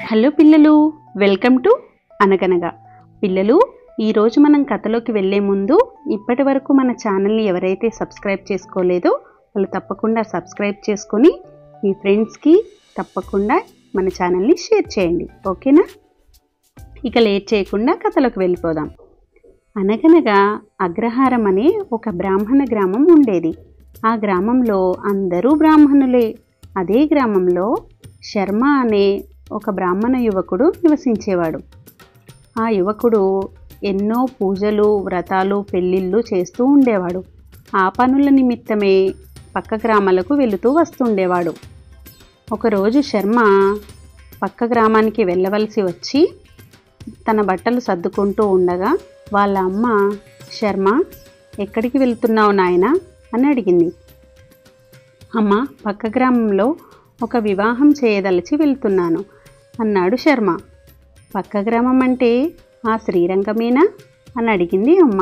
Hello పిల్లలు, welcome to అనగనగా. పిల్లలు, ఈరోజు మనం కథలోకి వెళ్ళే ముందు ఇప్పటి వరకు మన ఛానల్ని ఎవరైతే సబ్స్క్రైబ్ చేసుకోలేదో వాళ్ళు తప్పకుండా సబ్స్క్రైబ్ చేసుకొని మీ ఫ్రెండ్స్కి తప్పకుండా మన ఛానల్ని షేర్ చేయండి, ఓకేనా? ఇక లేట్ చేయకుండా కథలోకి వెళ్ళిపోదాం. అనగనగా అగ్రహారం అనే ఒక బ్రాహ్మణ గ్రామం ఉండేది. ఆ గ్రామంలో అందరూ బ్రాహ్మణులే. అదే గ్రామంలో శర్మ అనే ఒక బ్రాహ్మణ యువకుడు నివసించేవాడు. ఆ యువకుడు ఎన్నో పూజలు, వ్రతాలు, పెళ్ళిళ్ళు చేస్తూ ఉండేవాడు. ఆ పనుల నిమిత్తమే పక్క గ్రామాలకు వెళుతూ వస్తుండేవాడు. ఒకరోజు శర్మ పక్క గ్రామానికి వెళ్ళవలసి వచ్చి తన బట్టలు సర్దుకుంటూ ఉండగా వాళ్ళ అమ్మ, శర్మ ఎక్కడికి వెళ్తున్నావు నాయనా అని అడిగింది. అమ్మ, పక్క గ్రామంలో ఒక వివాహం చేయదలిచి వెళ్తున్నాను అన్నాడు శర్మ. పక్క గ్రామం అంటే ఆ శ్రీరంగమేనా అని అడిగింది అమ్మ.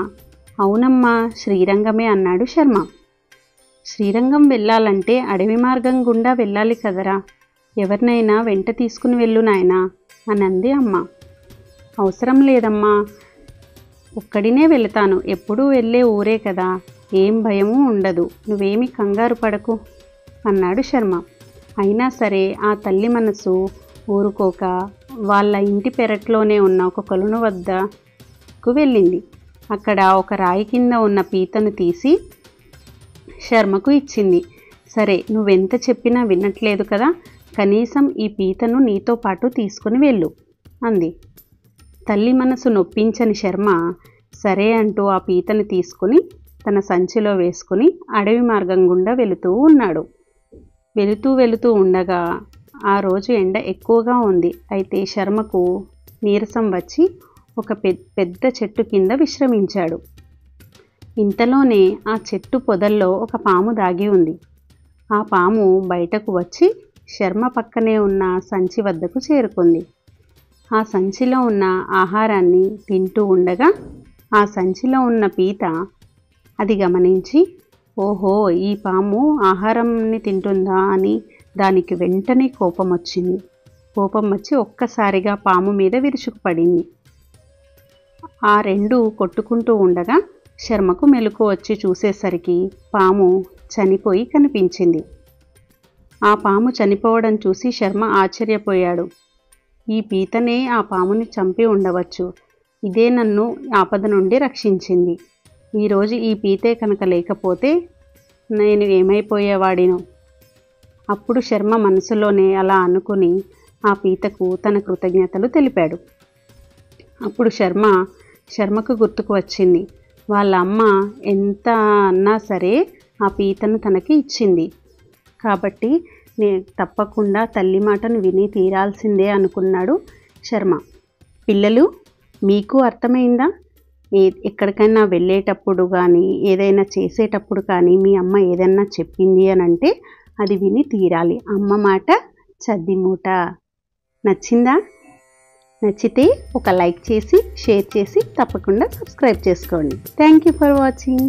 అవునమ్మా, శ్రీరంగమే అన్నాడు శర్మ. శ్రీరంగం వెళ్ళాలంటే అడవి మార్గం గుండా వెళ్ళాలి కదరా, ఎవరినైనా వెంట తీసుకుని వెళ్ళు నాయనా అని అంది అమ్మ. అవసరం లేదమ్మా, ఒక్కడినే వెళతాను, ఎప్పుడూ వెళ్ళే ఊరే కదా, ఏం భయమూ ఉండదు, నువ్వేమీ కంగారు పడకు అన్నాడు శర్మ. అయినా సరే ఆ తల్లి మనసు ఊరుకోక వాళ్ళ ఇంటి పెరట్లోనే ఉన్న ఒక కొలను వద్దకు వెళ్ళింది. అక్కడ ఒక రాయి కింద ఉన్న పీతను తీసి శర్మకు ఇచ్చింది. సరే, నువ్వెంత చెప్పినా వినట్లేదు కదా, కనీసం ఈ పీతను నీతో పాటు తీసుకుని వెళ్ళు అంది. తల్లి మనసు నొప్పించని శర్మ సరే అంటూ ఆ పీతను తీసుకుని తన సంచిలో వేసుకుని అడవి మార్గం గుండా వెళుతూ ఉన్నాడు. వెళుతూ ఉండగా ఆ రోజు ఎండ ఎక్కువగా ఉంది. అయితే శర్మకు నీరసం వచ్చి ఒక పెద్ద చెట్టు కింద విశ్రమించాడు. ఇంతలోనే ఆ చెట్టు పొదల్లో ఒక పాము దాగి ఉంది. ఆ పాము బయటకు వచ్చి శర్మ పక్కనే ఉన్న సంచి వద్దకు చేరుకుంది. ఆ సంచిలో ఉన్న ఆహారాన్ని తింటూ ఉండగా ఆ సంచిలో ఉన్న పీత అది గమనించి, ఓహో, ఈ పాము ఆహారాన్ని తింటుందా అని దానికి వెంటనే కోపం వచ్చింది. కోపం వచ్చి ఒక్కసారిగా పాము మీద విరుచుకుపడింది. ఆ రెండు కొట్టుకుంటూ ఉండగా శర్మకు మెలకు వచ్చి చూసేసరికి పాము చనిపోయి కనిపించింది. ఆ పాము చనిపోవడం చూసి శర్మ ఆశ్చర్యపోయాడు. ఈ పీతనే ఆ పాముని చంపి ఉండవచ్చు, ఇదే నన్ను ఆపద నుండి రక్షించింది. ఈరోజు ఈ పీతే కనుక లేకపోతే నేను ఏమైపోయేవాడినో. అప్పుడు శర్మ మనసులోనే అలా అనుకుని ఆ పీతకు తన కృతజ్ఞతలు తెలిపాడు. అప్పుడు శర్మకు గుర్తుకు వచ్చింది, వాళ్ళ అమ్మ ఎంత అన్నా సరే ఆ పీతను తనకి ఇచ్చింది కాబట్టి తప్పకుండా తల్లి మాటను విని తీరాల్సిందే అనుకున్నాడు శర్మ. పిల్లలు, మీకు అర్థమైందా? ఎక్కడికైనా వెళ్ళేటప్పుడు కానీ ఏదైనా చేసేటప్పుడు కానీ మీ అమ్మ ఏదైనా చెప్పింది అని అంటే అది విని తీరాలి. అమ్మ మాట చద్ది మూట. నచ్చిందా? నచ్చితే ఒక లైక్ చేసి షేర్ చేసి తప్పకుండా సబ్స్క్రైబ్ చేసుకోండి. Thank you for watching.